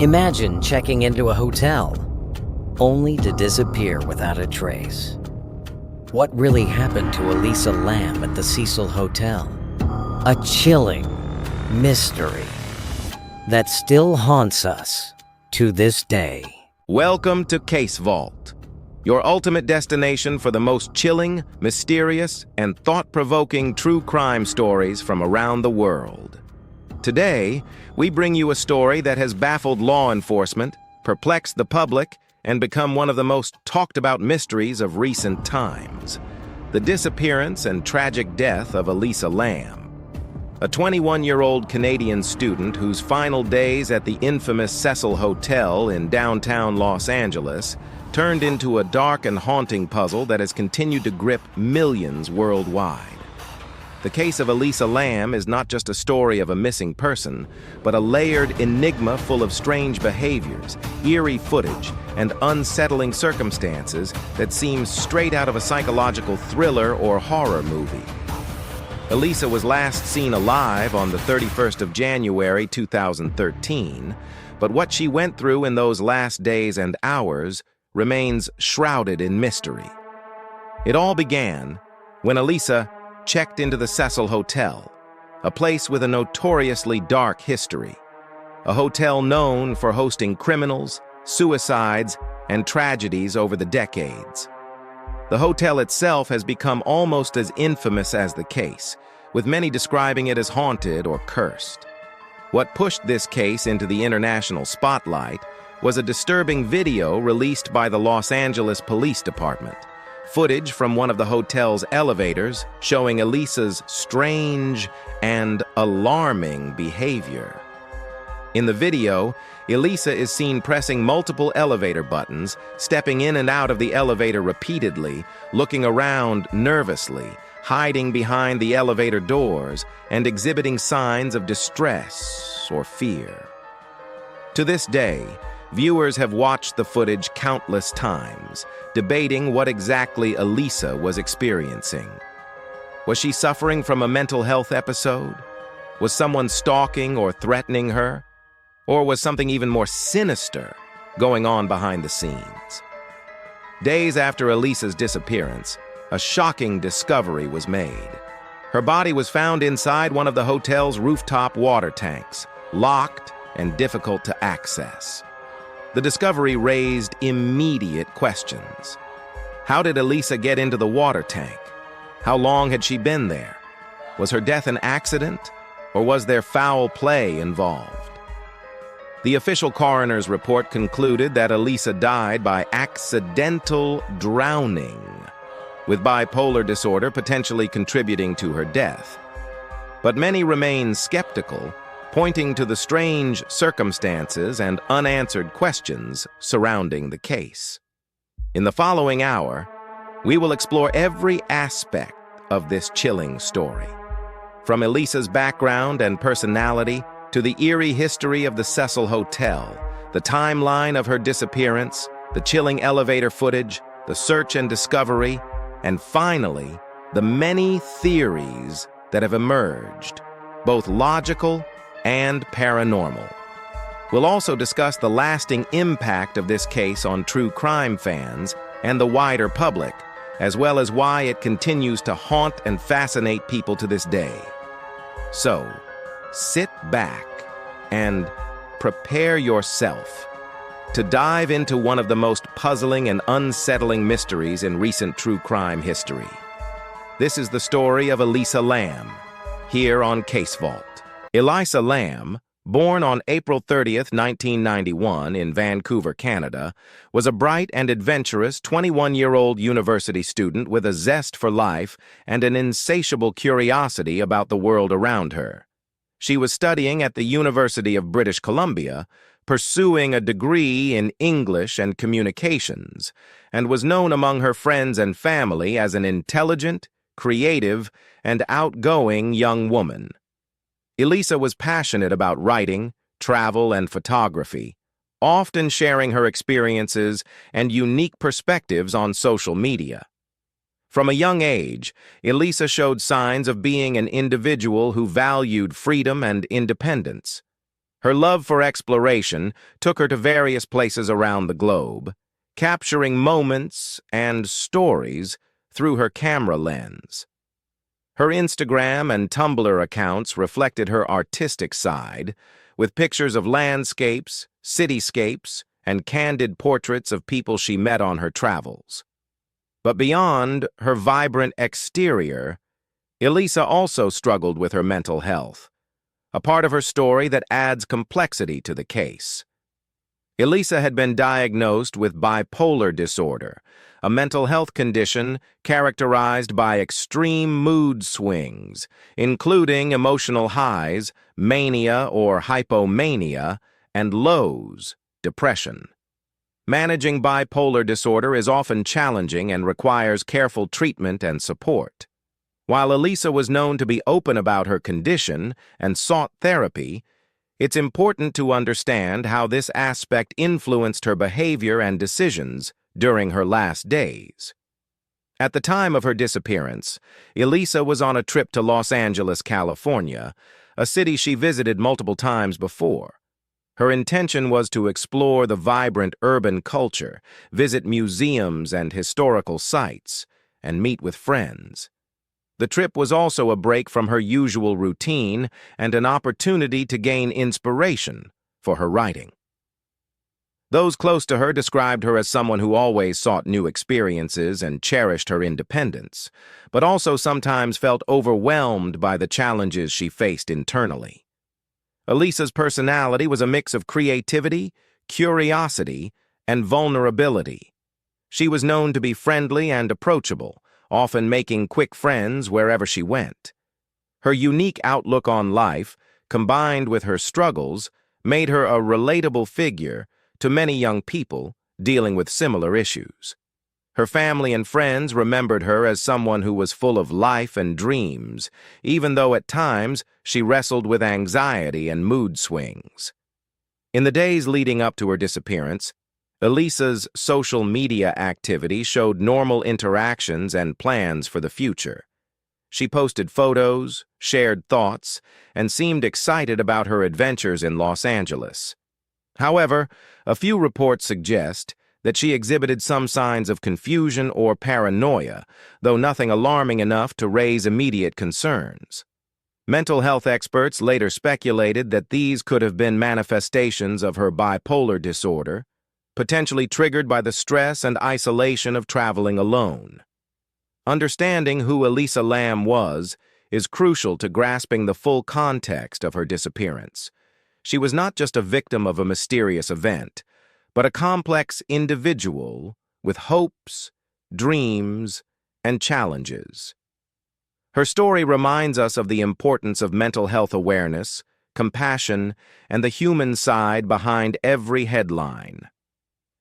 Imagine checking into a hotel, only to disappear without a trace. What really happened to Elisa Lam at the Cecil Hotel? A chilling mystery that still haunts us to this day. Welcome to CaseVault, your ultimate destination for the most chilling, mysterious, and thought-provoking true crime stories from around the world. Today, we bring you a story that has baffled law enforcement, perplexed the public, and become one of the most talked-about mysteries of recent times: the disappearance and tragic death of Elisa Lam, a 21-year-old Canadian student whose final days at the infamous Cecil Hotel in downtown Los Angeles turned into a dark and haunting puzzle that has continued to grip millions worldwide. The case of Elisa Lam is not just a story of a missing person, but a layered enigma full of strange behaviors, eerie footage, and unsettling circumstances that seems straight out of a psychological thriller or horror movie. Elisa was last seen alive on the 31st of January 2013, but what she went through in those last days and hours remains shrouded in mystery. It all began when Elisa checked into the Cecil Hotel, a place with a notoriously dark history, a hotel known for hosting criminals, suicides, and tragedies over the decades. The hotel itself has become almost as infamous as the case, with many describing it as haunted or cursed. What pushed this case into the international spotlight was a disturbing video released by the Los Angeles Police Department. Footage from one of the hotel's elevators showing Elisa's strange and alarming behavior. In the video, Elisa is seen pressing multiple elevator buttons, stepping in and out of the elevator repeatedly, looking around nervously, hiding behind the elevator doors, and exhibiting signs of distress or fear. To this day, viewers have watched the footage countless times, debating what exactly Elisa was experiencing. Was she suffering from a mental health episode? Was someone stalking or threatening her? Or was something even more sinister going on behind the scenes? Days after Elisa's disappearance, a shocking discovery was made. Her body was found inside one of the hotel's rooftop water tanks, locked and difficult to access. The discovery raised immediate questions. How did Elisa get into the water tank? How long had she been there? Was her death an accident, or was there foul play involved? The official coroner's report concluded that Elisa died by accidental drowning, with bipolar disorder potentially contributing to her death. But many remain skeptical, pointing to the strange circumstances and unanswered questions surrounding the case. In the following hour, we will explore every aspect of this chilling story, from Elisa's background and personality to the eerie history of the Cecil Hotel, the timeline of her disappearance, the chilling elevator footage, the search and discovery, and finally, the many theories that have emerged, both logical and paranormal. We'll also discuss the lasting impact of this case on true crime fans and the wider public, as well as why it continues to haunt and fascinate people to this day. So, sit back and prepare yourself to dive into one of the most puzzling and unsettling mysteries in recent true crime history. This is the story of Elisa Lam, here on CaseVault. Elisa Lam, born on April 30th, 1991 in Vancouver, Canada, was a bright and adventurous 21-year-old university student with a zest for life and an insatiable curiosity about the world around her. She was studying at the University of British Columbia, pursuing a degree in English and communications, and was known among her friends and family as an intelligent, creative, and outgoing young woman. Elisa was passionate about writing, travel, and photography, often sharing her experiences and unique perspectives on social media. From a young age, Elisa showed signs of being an individual who valued freedom and independence. Her love for exploration took her to various places around the globe, capturing moments and stories through her camera lens. Her Instagram and Tumblr accounts reflected her artistic side, with pictures of landscapes, cityscapes, and candid portraits of people she met on her travels. But beyond her vibrant exterior, Elisa also struggled with her mental health, a part of her story that adds complexity to the case. Elisa had been diagnosed with bipolar disorder, a mental health condition characterized by extreme mood swings, including emotional highs, mania or hypomania, and lows, depression. Managing bipolar disorder is often challenging and requires careful treatment and support. While Elisa was known to be open about her condition and sought therapy, it's important to understand how this aspect influenced her behavior and decisions during her last days. At the time of her disappearance, Elisa was on a trip to Los Angeles, California, a city she visited multiple times before. Her intention was to explore the vibrant urban culture, visit museums and historical sites, and meet with friends. The trip was also a break from her usual routine and an opportunity to gain inspiration for her writing. Those close to her described her as someone who always sought new experiences and cherished her independence, but also sometimes felt overwhelmed by the challenges she faced internally. Elisa's personality was a mix of creativity, curiosity, and vulnerability. She was known to be friendly and approachable, often making quick friends wherever she went. Her unique outlook on life, combined with her struggles, made her a relatable figure to many young people dealing with similar issues. Her family and friends remembered her as someone who was full of life and dreams, even though at times she wrestled with anxiety and mood swings. In the days leading up to her disappearance, Elisa's social media activity showed normal interactions and plans for the future. She posted photos, shared thoughts, and seemed excited about her adventures in Los Angeles. However, a few reports suggest that she exhibited some signs of confusion or paranoia, though nothing alarming enough to raise immediate concerns. Mental health experts later speculated that these could have been manifestations of her bipolar disorder, potentially triggered by the stress and isolation of traveling alone. Understanding who Elisa Lam was is crucial to grasping the full context of her disappearance. She was not just a victim of a mysterious event, but a complex individual with hopes, dreams, and challenges. Her story reminds us of the importance of mental health awareness, compassion, and the human side behind every headline.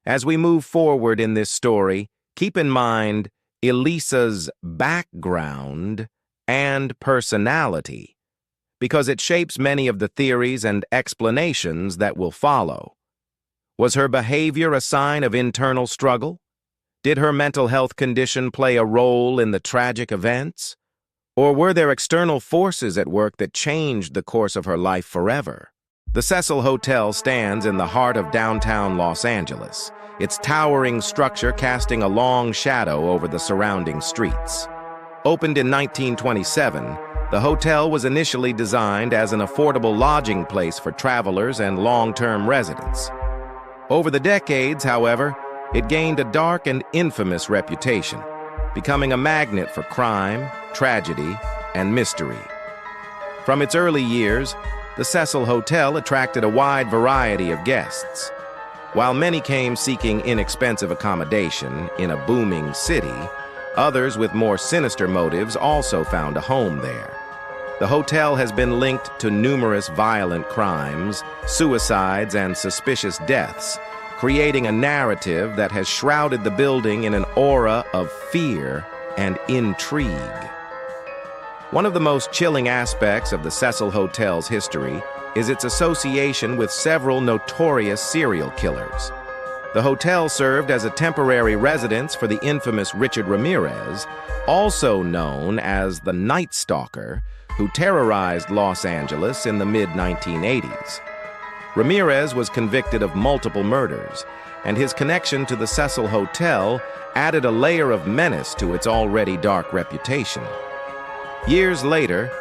As we move forward in this story, keep in mind Elisa's background and personality, because it shapes many of the theories and explanations that will follow. Was her behavior a sign of internal struggle? Did her mental health condition play a role in the tragic events? Or were there external forces at work that changed the course of her life forever? The Cecil Hotel stands in the heart of downtown Los Angeles, its towering structure casting a long shadow over the surrounding streets. Opened in 1927, the hotel was initially designed as an affordable lodging place for travelers and long-term residents. Over the decades, however, it gained a dark and infamous reputation, becoming a magnet for crime, tragedy, and mystery. From its early years, the Cecil Hotel attracted a wide variety of guests. While many came seeking inexpensive accommodation in a booming city, others with more sinister motives also found a home there. The hotel has been linked to numerous violent crimes, suicides, and suspicious deaths, creating a narrative that has shrouded the building in an aura of fear and intrigue. One of the most chilling aspects of the Cecil Hotel's history is its association with several notorious serial killers. The hotel served as a temporary residence for the infamous Richard Ramirez, also known as the Night Stalker, who terrorized Los Angeles in the mid-1980s. Ramirez was convicted of multiple murders, and his connection to the Cecil Hotel added a layer of menace to its already dark reputation. Years later,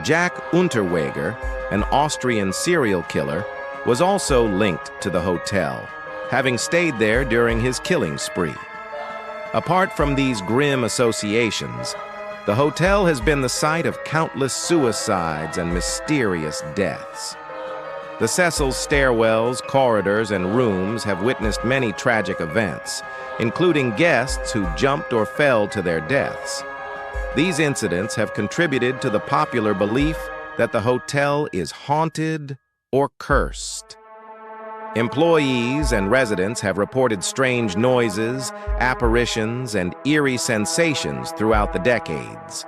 Jack Unterweger, an Austrian serial killer, was also linked to the hotel, having stayed there during his killing spree. Apart from these grim associations, the hotel has been the site of countless suicides and mysterious deaths. The Cecil's stairwells, corridors, and rooms have witnessed many tragic events, including guests who jumped or fell to their deaths. These incidents have contributed to the popular belief that the hotel is haunted or cursed. Employees and residents have reported strange noises, apparitions, and eerie sensations throughout the decades.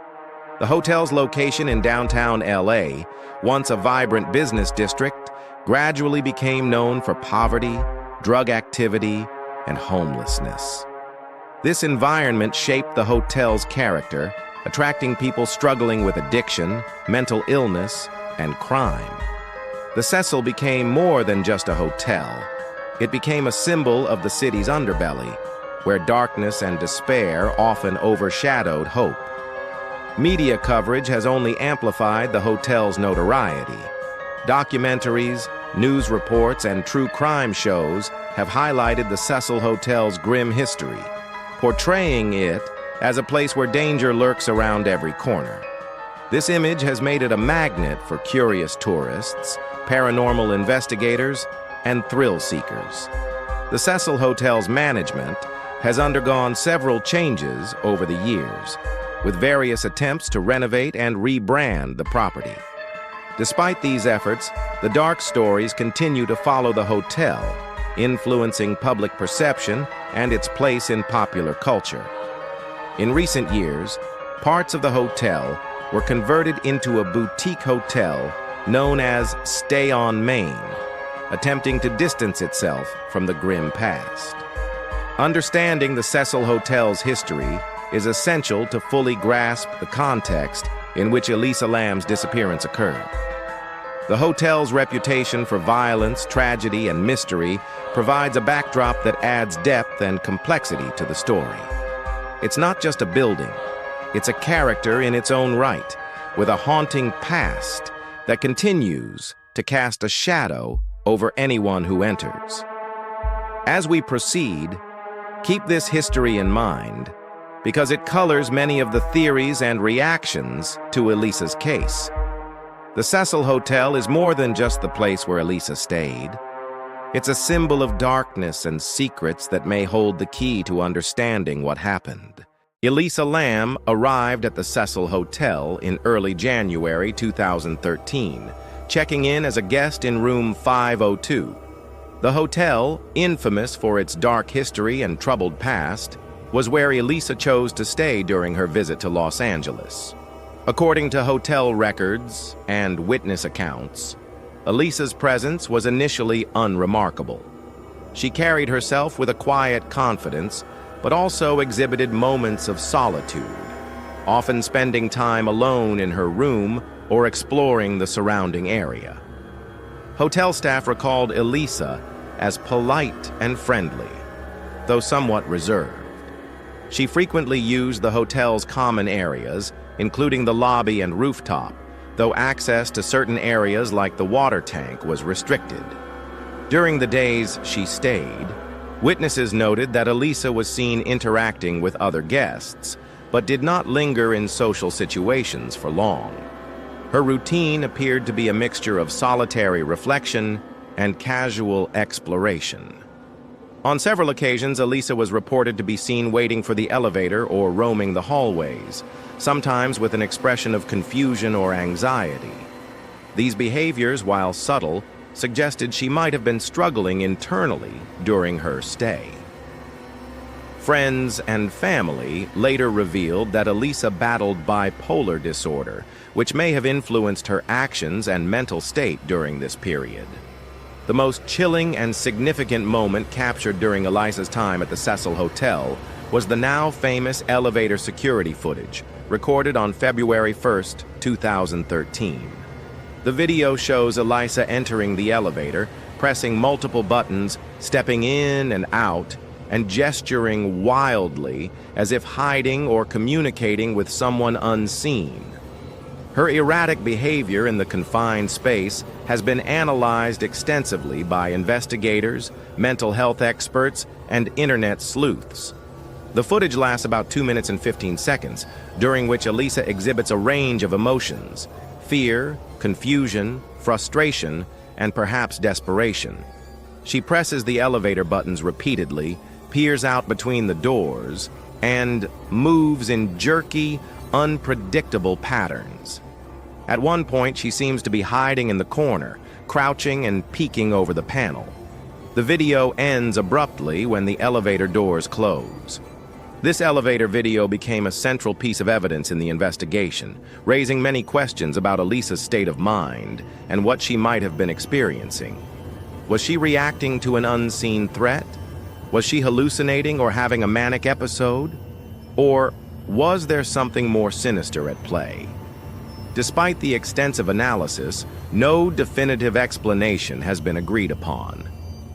The hotel's location in downtown LA, once a vibrant business district, gradually became known for poverty, drug activity, and homelessness. This environment shaped the hotel's character, attracting people struggling with addiction, mental illness, and crime. The Cecil became more than just a hotel. It became a symbol of the city's underbelly, where darkness and despair often overshadowed hope. Media coverage has only amplified the hotel's notoriety. Documentaries, news reports, and true crime shows have highlighted the Cecil Hotel's grim history, portraying it as a place where danger lurks around every corner. This image has made it a magnet for curious tourists, paranormal investigators, and thrill seekers. The Cecil Hotel's management has undergone several changes over the years, with various attempts to renovate and rebrand the property. Despite these efforts, the dark stories continue to follow the hotel, influencing public perception and its place in popular culture. In recent years, parts of the hotel were converted into a boutique hotel known as Stay on Main, attempting to distance itself from the grim past. Understanding the Cecil Hotel's history is essential to fully grasp the context in which Elisa Lam's disappearance occurred. The hotel's reputation for violence, tragedy, and mystery provides a backdrop that adds depth and complexity to the story. It's not just a building, it's a character in its own right, with a haunting past that continues to cast a shadow over anyone who enters. As we proceed, keep this history in mind, because it colors many of the theories and reactions to Elisa's case. The Cecil Hotel is more than just the place where Elisa stayed. It's a symbol of darkness and secrets that may hold the key to understanding what happened. Elisa Lam arrived at the Cecil Hotel in early January 2013, checking in as a guest in room 502. The hotel, infamous for its dark history and troubled past, was where Elisa chose to stay during her visit to Los Angeles. According to hotel records and witness accounts, Elisa's presence was initially unremarkable. She carried herself with a quiet confidence, but also exhibited moments of solitude, often spending time alone in her room or exploring the surrounding area. Hotel staff recalled Elisa as polite and friendly, though somewhat reserved. She frequently used the hotel's common areas, including the lobby and rooftop, though access to certain areas like the water tank was restricted. During the days she stayed, witnesses noted that Elisa was seen interacting with other guests, but did not linger in social situations for long. Her routine appeared to be a mixture of solitary reflection and casual exploration. On several occasions, Elisa was reported to be seen waiting for the elevator or roaming the hallways, sometimes with an expression of confusion or anxiety. These behaviors, while subtle, suggested she might have been struggling internally during her stay. Friends and family later revealed that Elisa battled bipolar disorder, which may have influenced her actions and mental state during this period. The most chilling and significant moment captured during Elisa's time at the Cecil Hotel was the now famous elevator security footage, recorded on February 1, 2013. The video shows Elisa entering the elevator, pressing multiple buttons, stepping in and out, and gesturing wildly as if hiding or communicating with someone unseen. Her erratic behavior in the confined space has been analyzed extensively by investigators, mental health experts, and internet sleuths. The footage lasts about 2 minutes and 15 seconds, during which Elisa exhibits a range of emotions: fear, confusion, frustration, and perhaps desperation. She presses the elevator buttons repeatedly, peers out between the doors, and moves in jerky, unpredictable patterns. At one point, she seems to be hiding in the corner, crouching and peeking over the panel. The video ends abruptly when the elevator doors close. This elevator video became a central piece of evidence in the investigation, raising many questions about Elisa's state of mind and what she might have been experiencing. Was she reacting to an unseen threat? Was she hallucinating or having a manic episode? Or was there something more sinister at play? Despite the extensive analysis, no definitive explanation has been agreed upon.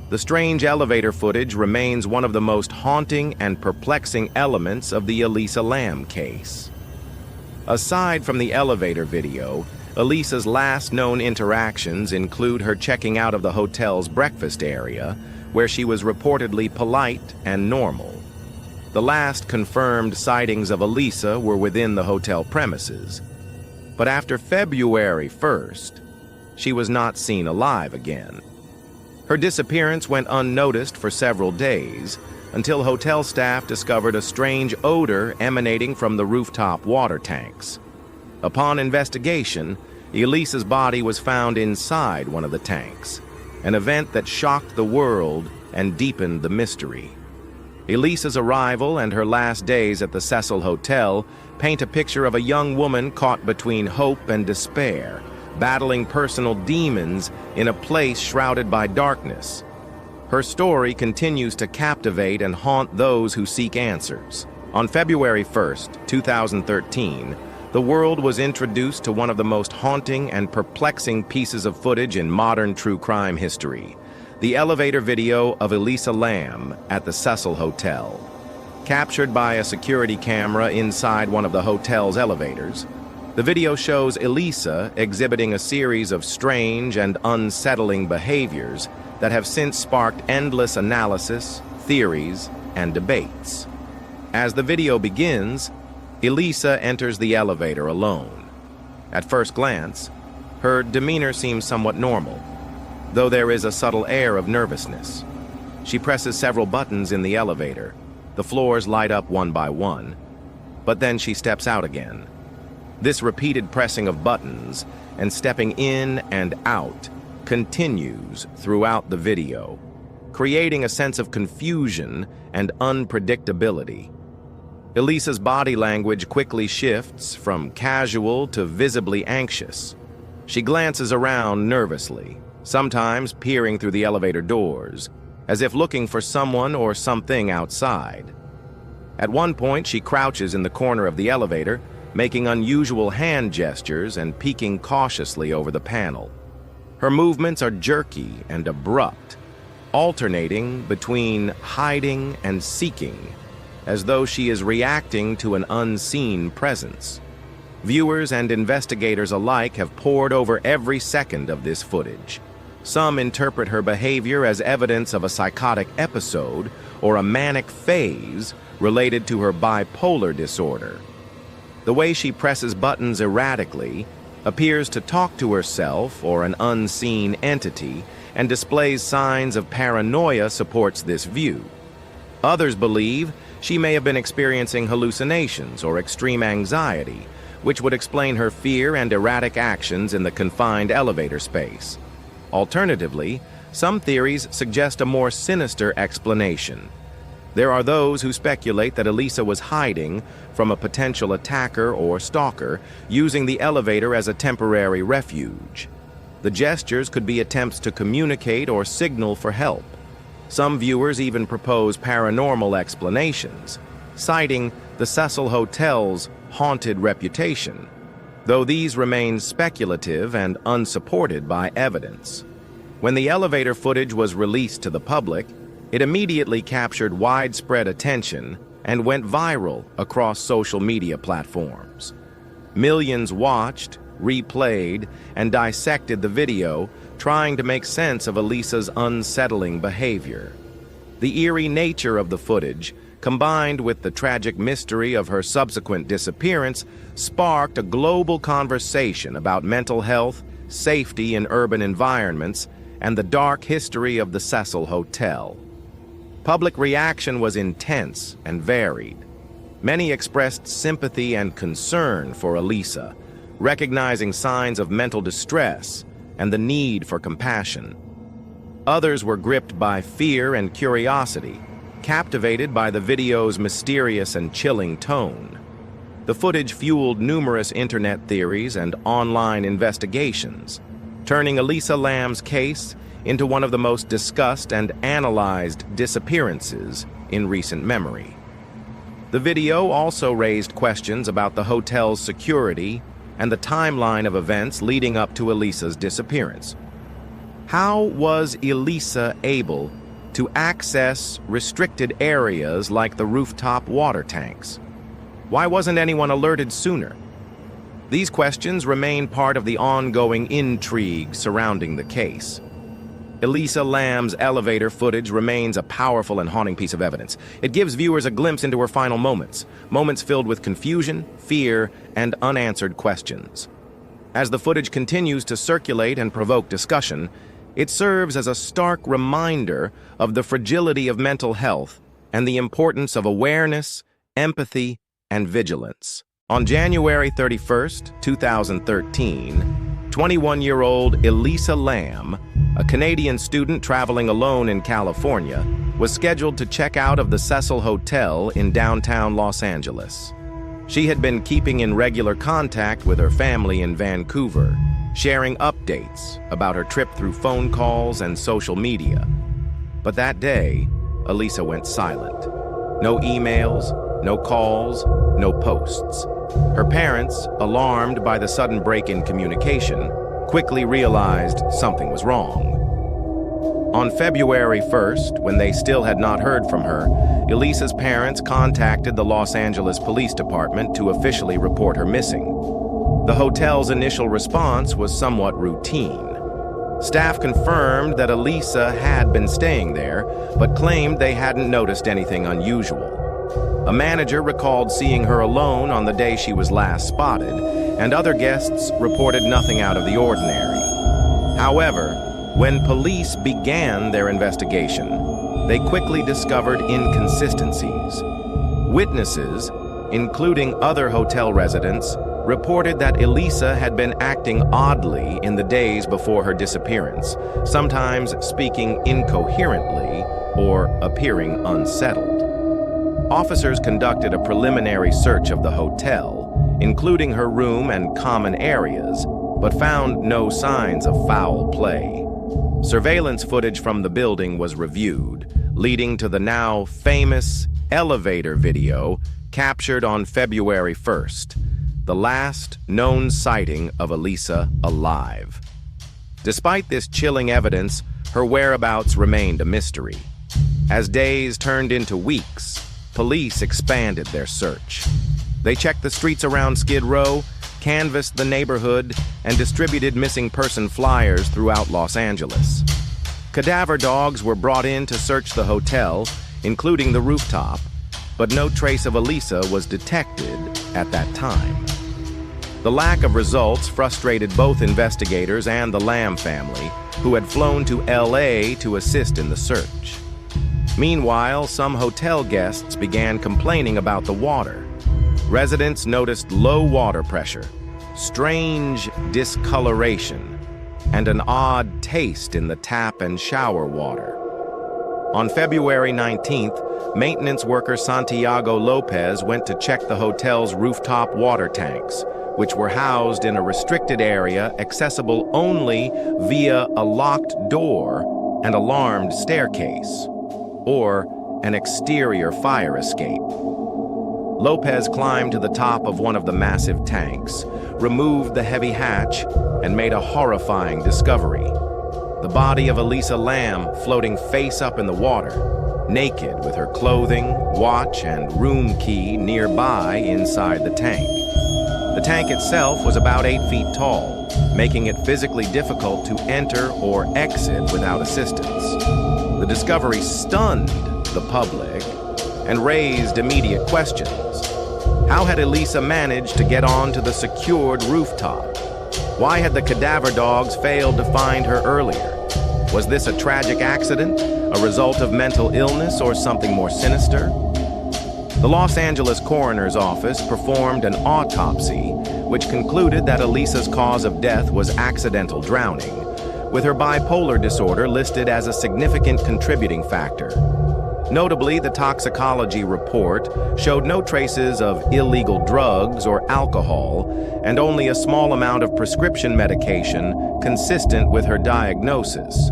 The strange elevator footage remains one of the most haunting and perplexing elements of the Elisa Lam case. Aside from the elevator video, Elisa's last known interactions include her checking out of the hotel's breakfast area, where she was reportedly polite and normal. The last confirmed sightings of Elisa were within the hotel premises. But after February 1st, she was not seen alive again. Her disappearance went unnoticed for several days, until hotel staff discovered a strange odor emanating from the rooftop water tanks. Upon investigation, Elisa's body was found inside one of the tanks, an event that shocked the world and deepened the mystery. Elisa's arrival and her last days at the Cecil Hotel paint a picture of a young woman caught between hope and despair, battling personal demons in a place shrouded by darkness. Her story continues to captivate and haunt those who seek answers. On February 1st, 2013, the world was introduced to one of the most haunting and perplexing pieces of footage in modern true crime history: the elevator video of Elisa Lam at the Cecil Hotel. Captured by a security camera inside one of the hotel's elevators, the video shows Elisa exhibiting a series of strange and unsettling behaviors that have since sparked endless analysis, theories, and debates. As the video begins, Elisa enters the elevator alone. At first glance, her demeanor seems somewhat normal, though there is a subtle air of nervousness. She presses several buttons in the elevator. The floors light up one by one, but then she steps out again. This repeated pressing of buttons and stepping in and out continues throughout the video, creating a sense of confusion and unpredictability. Elisa's body language quickly shifts from casual to visibly anxious. She glances around nervously, sometimes peering through the elevator doors, as if looking for someone or something outside. At one point, she crouches in the corner of the elevator, making unusual hand gestures and peeking cautiously over the panel. Her movements are jerky and abrupt, alternating between hiding and seeking, as though she is reacting to an unseen presence. Viewers and investigators alike have pored over every second of this footage. Some interpret her behavior as evidence of a psychotic episode or a manic phase related to her bipolar disorder. The way she presses buttons erratically, appears to talk to herself or an unseen entity, and displays signs of paranoia supports this view. Others believe she may have been experiencing hallucinations or extreme anxiety, which would explain her fear and erratic actions in the confined elevator space. Alternatively, some theories suggest a more sinister explanation. There are those who speculate that Elisa was hiding from a potential attacker or stalker, using the elevator as a temporary refuge. The gestures could be attempts to communicate or signal for help. Some viewers even propose paranormal explanations, citing the Cecil Hotel's haunted reputation, though these remain speculative and unsupported by evidence. When the elevator footage was released to the public, it immediately captured widespread attention and went viral across social media platforms. Millions watched, replayed, and dissected the video, trying to make sense of Elisa's unsettling behavior. The eerie nature of the footage, combined with the tragic mystery of her subsequent disappearance, sparked a global conversation about mental health, safety in urban environments, and the dark history of the Cecil Hotel. Public reaction was intense and varied. Many expressed sympathy and concern for Elisa, recognizing signs of mental distress and the need for compassion. Others were gripped by fear and curiosity, captivated by the video's mysterious and chilling tone. The footage fueled numerous internet theories and online investigations, turning Elisa Lam's case into one of the most discussed and analyzed disappearances in recent memory. The video also raised questions about the hotel's security and the timeline of events leading up to Elisa's disappearance. How was Elisa able to access restricted areas like the rooftop water tanks? Why wasn't anyone alerted sooner? These questions remain part of the ongoing intrigue surrounding the case. Elisa Lam's elevator footage remains a powerful and haunting piece of evidence. It gives viewers a glimpse into her final moments filled with confusion, fear, and unanswered questions. As the footage continues to circulate and provoke discussion, it serves as a stark reminder of the fragility of mental health and the importance of awareness, empathy, and vigilance. On January 31st, 2013, 21-year-old Elisa Lam, a Canadian student traveling alone in California, was scheduled to check out of the Cecil Hotel in downtown Los Angeles. She had been keeping in regular contact with her family in Vancouver, sharing updates about her trip through phone calls and social media. But that day, Elisa went silent. No emails, no calls, no posts. Her parents, alarmed by the sudden break in communication, quickly realized something was wrong. On February 1st, when they still had not heard from her, Elisa's parents contacted the Los Angeles Police Department to officially report her missing. The hotel's initial response was somewhat routine. Staff confirmed that Elisa had been staying there, but claimed they hadn't noticed anything unusual. A manager recalled seeing her alone on the day she was last spotted, and other guests reported nothing out of the ordinary. However, when police began their investigation, they quickly discovered inconsistencies. Witnesses, including other hotel residents, reported that Elisa had been acting oddly in the days before her disappearance, sometimes speaking incoherently or appearing unsettled. Officers conducted a preliminary search of the hotel, including her room and common areas, but found no signs of foul play. Surveillance footage from the building was reviewed, leading to the now famous elevator video captured on February 1st, the last known sighting of Elisa alive. Despite this chilling evidence, her whereabouts remained a mystery. As days turned into weeks, police expanded their search. They checked the streets around Skid Row, canvassed the neighborhood, and distributed missing person flyers throughout Los Angeles. Cadaver dogs were brought in to search the hotel, including the rooftop, but no trace of Elisa was detected at that time. The lack of results frustrated both investigators and the Lam family, who had flown to LA to assist in the search. Meanwhile, some hotel guests began complaining about the water. Residents noticed low water pressure, strange discoloration, and an odd taste in the tap and shower water. On February 19th, maintenance worker Santiago Lopez went to check the hotel's rooftop water tanks, which were housed in a restricted area accessible only via a locked door and alarmed staircase, or an exterior fire escape. Lopez climbed to the top of one of the massive tanks, removed the heavy hatch, and made a horrifying discovery. The body of Elisa Lam floating face up in the water, naked with her clothing, watch, and room key nearby inside the tank. The tank itself was about 8 feet tall, making it physically difficult to enter or exit without assistance. The discovery stunned the public and raised immediate questions. How had Elisa managed to get onto the secured rooftop? Why had the cadaver dogs failed to find her earlier? Was this a tragic accident, a result of mental illness, or something more sinister? The Los Angeles coroner's office performed an autopsy, which concluded that Elisa's cause of death was accidental drowning, with her bipolar disorder listed as a significant contributing factor. Notably, the toxicology report showed no traces of illegal drugs or alcohol, and only a small amount of prescription medication consistent with her diagnosis.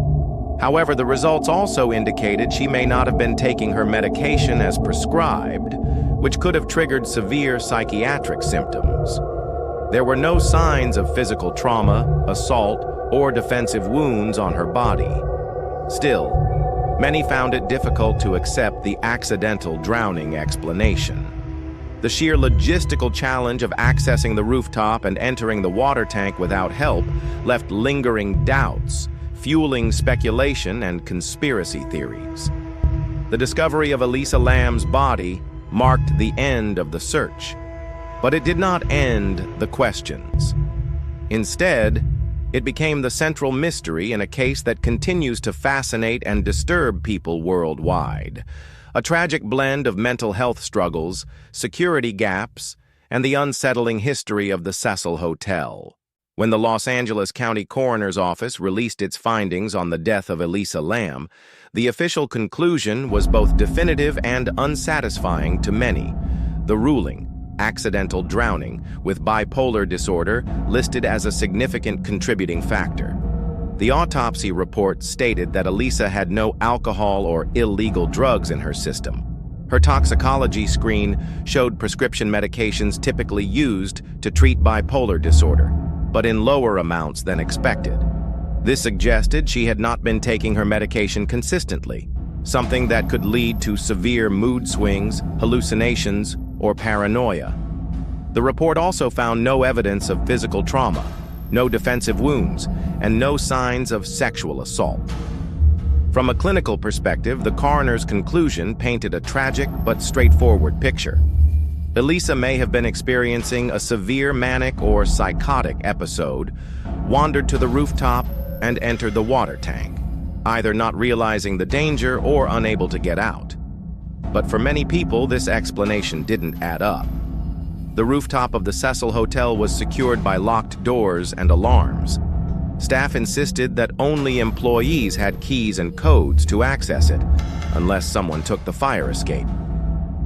However, the results also indicated she may not have been taking her medication as prescribed, which could have triggered severe psychiatric symptoms. There were no signs of physical trauma, assault, or defensive wounds on her body. Still, many found it difficult to accept the accidental drowning explanation. The sheer logistical challenge of accessing the rooftop and entering the water tank without help left lingering doubts, fueling speculation and conspiracy theories. The discovery of Elisa Lam's body marked the end of the search, but it did not end the questions. Instead, it became the central mystery in a case that continues to fascinate and disturb people worldwide. A tragic blend of mental health struggles, security gaps, and the unsettling history of the Cecil Hotel. When the Los Angeles County Coroner's Office released its findings on the death of Elisa Lam, the official conclusion was both definitive and unsatisfying to many. The ruling, accidental drowning with bipolar disorder, listed as a significant contributing factor. The autopsy report stated that Elisa had no alcohol or illegal drugs in her system. Her toxicology screen showed prescription medications typically used to treat bipolar disorder, but in lower amounts than expected. This suggested she had not been taking her medication consistently, something that could lead to severe mood swings, hallucinations, or paranoia. The report also found no evidence of physical trauma, no defensive wounds, and no signs of sexual assault. From a clinical perspective, the coroner's conclusion painted a tragic but straightforward picture. Elisa may have been experiencing a severe manic or psychotic episode, wandered to the rooftop, and entered the water tank, either not realizing the danger or unable to get out. But for many people, this explanation didn't add up. The rooftop of the Cecil Hotel was secured by locked doors and alarms. Staff insisted that only employees had keys and codes to access it, unless someone took the fire escape.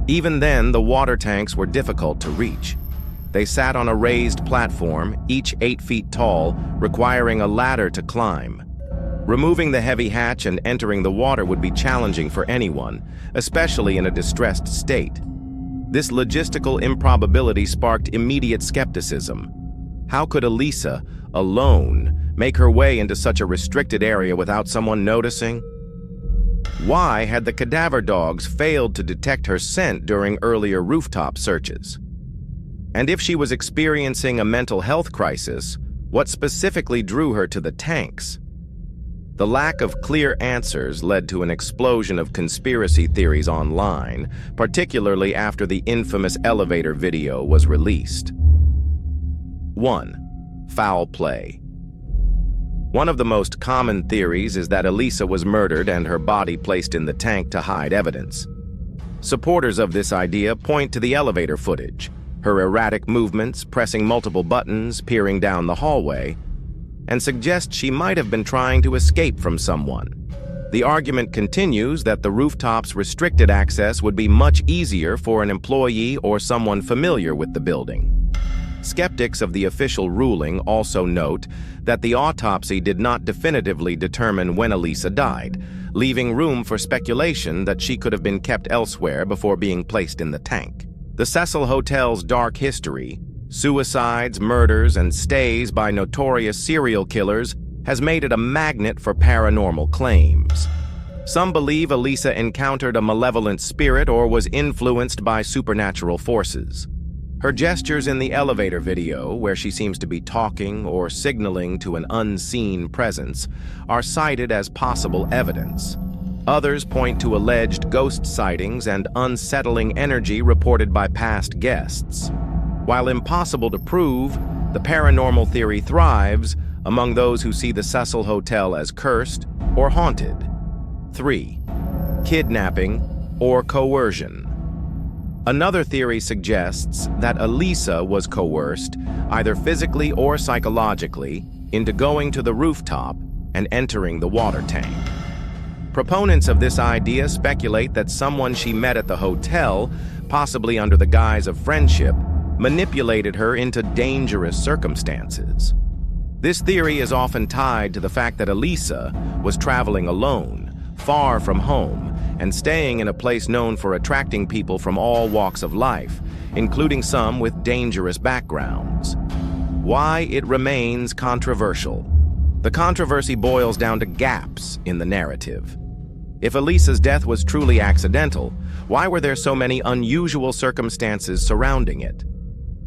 Even then, the water tanks were difficult to reach. They sat on a raised platform, each 8 feet tall, requiring a ladder to climb. Removing the heavy hatch and entering the water would be challenging for anyone, especially in a distressed state. This logistical improbability sparked immediate skepticism. How could Elisa, alone, make her way into such a restricted area without someone noticing? Why had the cadaver dogs failed to detect her scent during earlier rooftop searches? And if she was experiencing a mental health crisis, what specifically drew her to the tanks? The lack of clear answers led to an explosion of conspiracy theories online, particularly after the infamous elevator video was released. 1. Foul play. One of the most common theories is that Elisa was murdered and her body placed in the tank to hide evidence. Supporters of this idea point to the elevator footage, her erratic movements, pressing multiple buttons, peering down the hallway, and suggest she might have been trying to escape from someone. The argument continues that the rooftop's restricted access would be much easier for an employee or someone familiar with the building. Skeptics of the official ruling also note that the autopsy did not definitively determine when Elisa died, leaving room for speculation that she could have been kept elsewhere before being placed in the tank. The Cecil Hotel's dark history, suicides, murders, and stays by notorious serial killers has made it a magnet for paranormal claims. Some believe Elisa encountered a malevolent spirit or was influenced by supernatural forces. Her gestures in the elevator video, where she seems to be talking or signaling to an unseen presence, are cited as possible evidence. Others point to alleged ghost sightings and unsettling energy reported by past guests. While impossible to prove, the paranormal theory thrives among those who see the Cecil Hotel as cursed or haunted. 3. Kidnapping or coercion. Another theory suggests that Elisa was coerced, either physically or psychologically, into going to the rooftop and entering the water tank. Proponents of this idea speculate that someone she met at the hotel, possibly under the guise of friendship, manipulated her into dangerous circumstances. This theory is often tied to the fact that Elisa was traveling alone, far from home, and staying in a place known for attracting people from all walks of life, including some with dangerous backgrounds. Why it remains controversial. The controversy boils down to gaps in the narrative. If Elisa's death was truly accidental, why were there so many unusual circumstances surrounding it?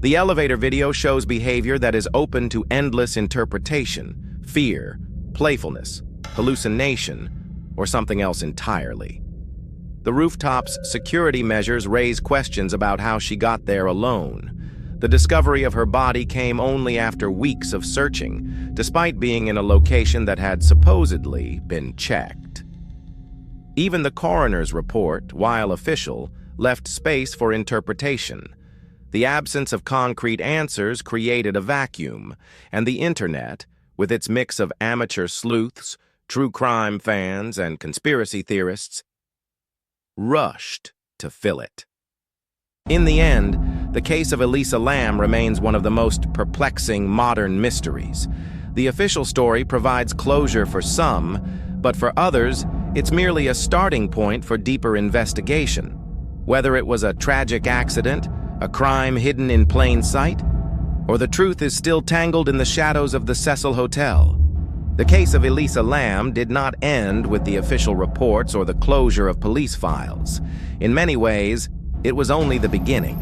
The elevator video shows behavior that is open to endless interpretation, fear, playfulness, hallucination, or something else entirely. The rooftop's security measures raise questions about how she got there alone. The discovery of her body came only after weeks of searching, despite being in a location that had supposedly been checked. Even the coroner's report, while official, left space for interpretation. The absence of concrete answers created a vacuum, and the internet, with its mix of amateur sleuths, true crime fans, and conspiracy theorists, rushed to fill it. In the end, the case of Elisa Lam remains one of the most perplexing modern mysteries. The official story provides closure for some, but for others, it's merely a starting point for deeper investigation. Whether it was a tragic accident, a crime hidden in plain sight, or the truth is still tangled in the shadows of the Cecil Hotel. The case of Elisa Lam did not end with the official reports or the closure of police files. In many ways, it was only the beginning.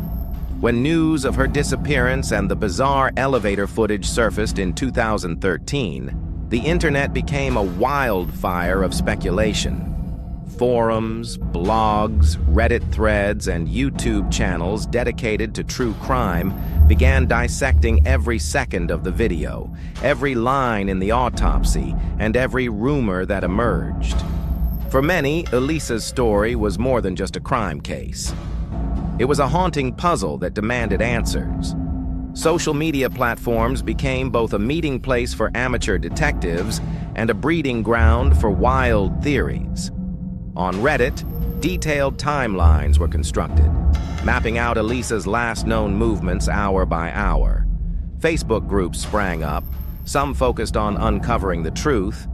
When news of her disappearance and the bizarre elevator footage surfaced in 2013, the internet became a wildfire of speculation. Forums, blogs, Reddit threads, and YouTube channels dedicated to true crime began dissecting every second of the video, every line in the autopsy, and every rumor that emerged. For many, Elisa's story was more than just a crime case. It was a haunting puzzle that demanded answers. Social media platforms became both a meeting place for amateur detectives and a breeding ground for wild theories. On Reddit, detailed timelines were constructed, mapping out Elisa's last known movements hour by hour. Facebook groups sprang up, some focused on uncovering the truth,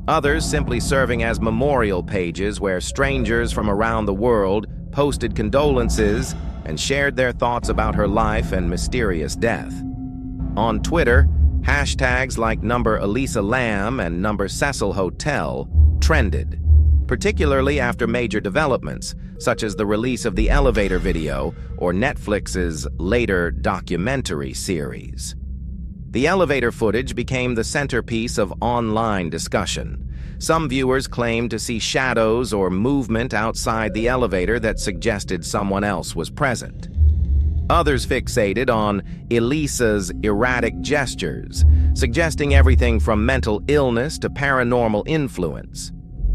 others simply serving as memorial pages where strangers from around the world posted condolences and shared their thoughts about her life and mysterious death. On Twitter, hashtags like #Elisa Lam and #Cecil Hotel trended, particularly after major developments, such as the release of the elevator video or Netflix's later documentary series. The elevator footage became the centerpiece of online discussion. Some viewers claimed to see shadows or movement outside the elevator that suggested someone else was present. Others fixated on Elisa's erratic gestures, suggesting everything from mental illness to paranormal influence.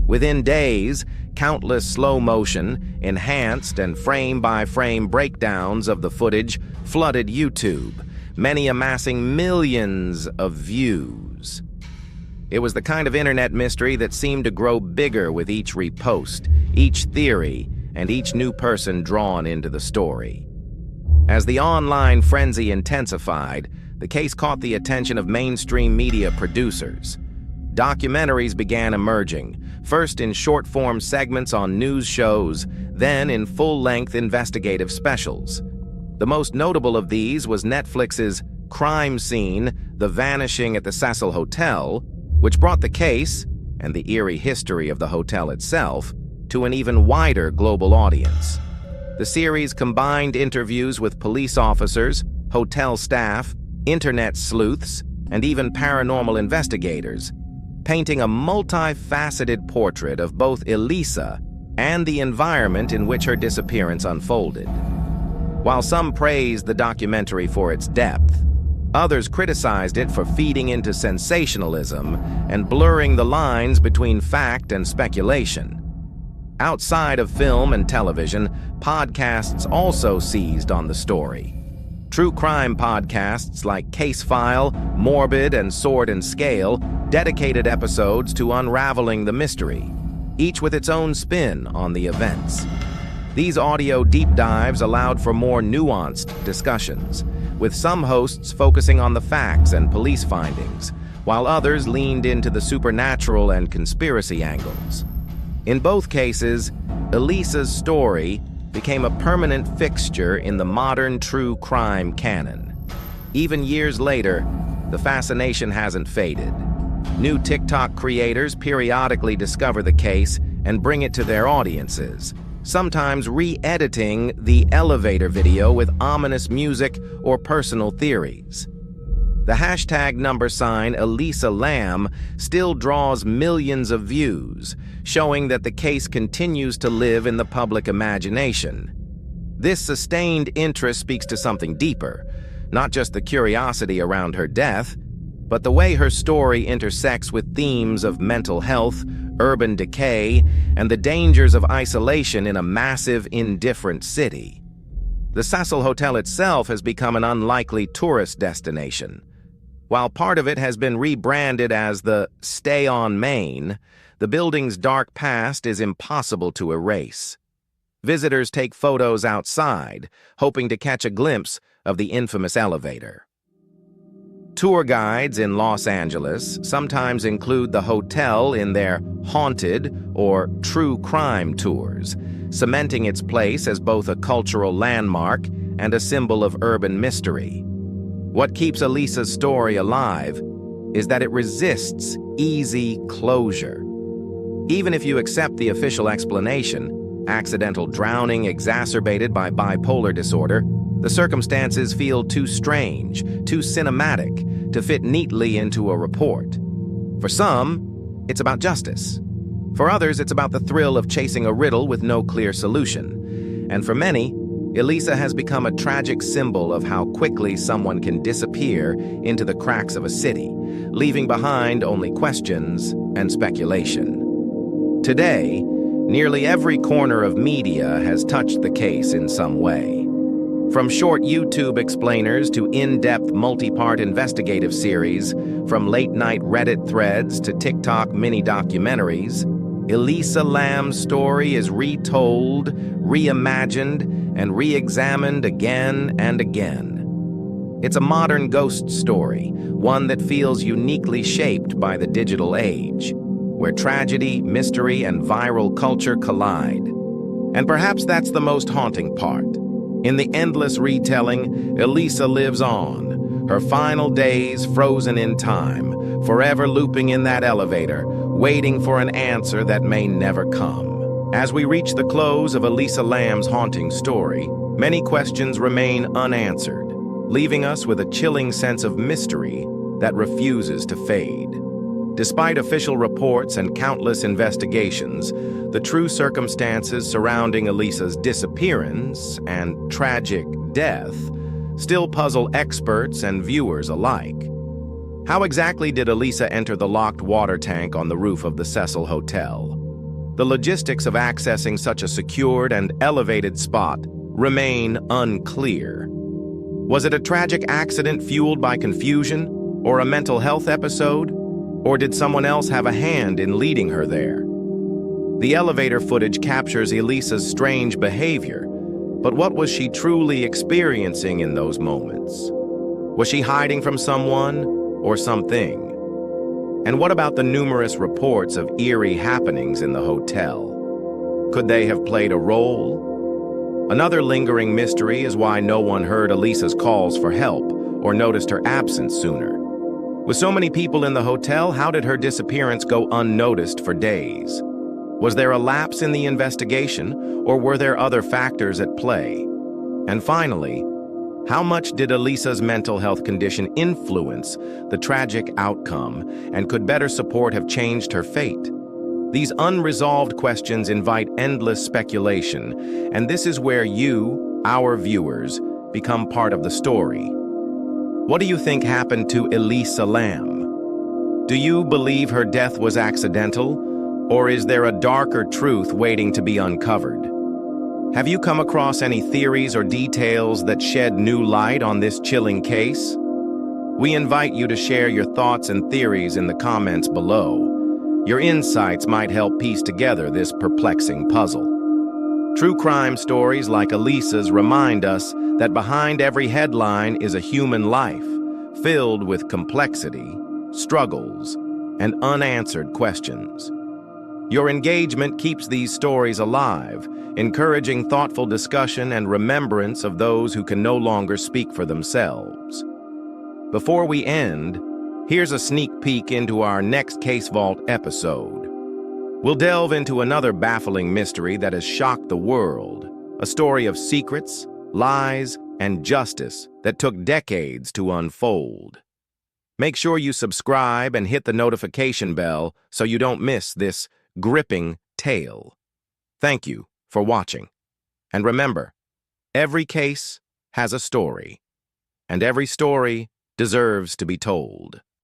Within days, countless slow-motion, enhanced and frame-by-frame breakdowns of the footage flooded YouTube, many amassing millions of views. It was the kind of internet mystery that seemed to grow bigger with each repost, each theory, and each new person drawn into the story. As the online frenzy intensified, the case caught the attention of mainstream media producers. Documentaries began emerging, first in short-form segments on news shows, then in full-length investigative specials. The most notable of these was Netflix's crime scene, The Vanishing at the Cecil Hotel, which brought the case, and the eerie history of the hotel itself, to an even wider global audience. The series combined interviews with police officers, hotel staff, internet sleuths, and even paranormal investigators, painting a multifaceted portrait of both Elisa and the environment in which her disappearance unfolded. While some praised the documentary for its depth, others criticized it for feeding into sensationalism and blurring the lines between fact and speculation. Outside of film and television, podcasts also seized on the story. True crime podcasts like Case File, Morbid, and Sword and Scale dedicated episodes to unraveling the mystery, each with its own spin on the events. These audio deep dives allowed for more nuanced discussions, with some hosts focusing on the facts and police findings, while others leaned into the supernatural and conspiracy angles. In both cases, Elisa's story became a permanent fixture in the modern true crime canon. Even years later, the fascination hasn't faded. New TikTok creators periodically discover the case and bring it to their audiences, sometimes re-editing the elevator video with ominous music or personal theories. The hashtag # Elisa Lam still draws millions of views, showing that the case continues to live in the public imagination. This sustained interest speaks to something deeper, not just the curiosity around her death, but the way her story intersects with themes of mental health, urban decay, and the dangers of isolation in a massive, indifferent city. The Cecil Hotel itself has become an unlikely tourist destination. While part of it has been rebranded as the Stay on Main, the building's dark past is impossible to erase. Visitors take photos outside, hoping to catch a glimpse of the infamous elevator. Tour guides in Los Angeles sometimes include the hotel in their haunted or true crime tours, cementing its place as both a cultural landmark and a symbol of urban mystery. What keeps Elisa's story alive is that it resists easy closure. Even if you accept the official explanation, accidental drowning exacerbated by bipolar disorder, the circumstances feel too strange, too cinematic to fit neatly into a report. For some, it's about justice. For others, it's about the thrill of chasing a riddle with no clear solution. And for many, Elisa has become a tragic symbol of how quickly someone can disappear into the cracks of a city, leaving behind only questions and speculation. Today, nearly every corner of media has touched the case in some way. From short YouTube explainers to in-depth multi-part investigative series, from late-night Reddit threads to TikTok mini-documentaries, Elisa Lam's story is retold, reimagined, and re-examined again and again. It's a modern ghost story, one that feels uniquely shaped by the digital age, where tragedy, mystery, and viral culture collide. And perhaps that's the most haunting part. In the endless retelling, Elisa lives on, her final days frozen in time, forever looping in that elevator, waiting for an answer that may never come. As we reach the close of Elisa Lam's haunting story, many questions remain unanswered, leaving us with a chilling sense of mystery that refuses to fade. Despite official reports and countless investigations, the true circumstances surrounding Elisa's disappearance and tragic death still puzzle experts and viewers alike. How exactly did Elisa enter the locked water tank on the roof of the Cecil Hotel? The logistics of accessing such a secured and elevated spot remain unclear. Was it a tragic accident fueled by confusion, or a mental health episode? Or did someone else have a hand in leading her there? The elevator footage captures Elisa's strange behavior, but what was she truly experiencing in those moments? Was she hiding from someone or something? And what about the numerous reports of eerie happenings in the hotel? Could they have played a role? Another lingering mystery is why no one heard Elisa's calls for help or noticed her absence sooner. With so many people in the hotel, how did her disappearance go unnoticed for days? Was there a lapse in the investigation, or were there other factors at play? And finally, how much did Elisa's mental health condition influence the tragic outcome, and could better support have changed her fate? These unresolved questions invite endless speculation, and this is where you, our viewers, become part of the story. What do you think happened to Elisa Lam? Do you believe her death was accidental, or is there a darker truth waiting to be uncovered? Have you come across any theories or details that shed new light on this chilling case? We invite you to share your thoughts and theories in the comments below. Your insights might help piece together this perplexing puzzle. True crime stories like Elisa's remind us that behind every headline is a human life, filled with complexity, struggles, and unanswered questions. Your engagement keeps these stories alive, encouraging thoughtful discussion and remembrance of those who can no longer speak for themselves. Before we end, here's a sneak peek into our next CaseVault episode. We'll delve into another baffling mystery that has shocked the world, a story of secrets, lies, and justice that took decades to unfold. Make sure you subscribe and hit the notification bell so you don't miss this gripping tale. Thank you for watching. And remember, every case has a story, and every story deserves to be told.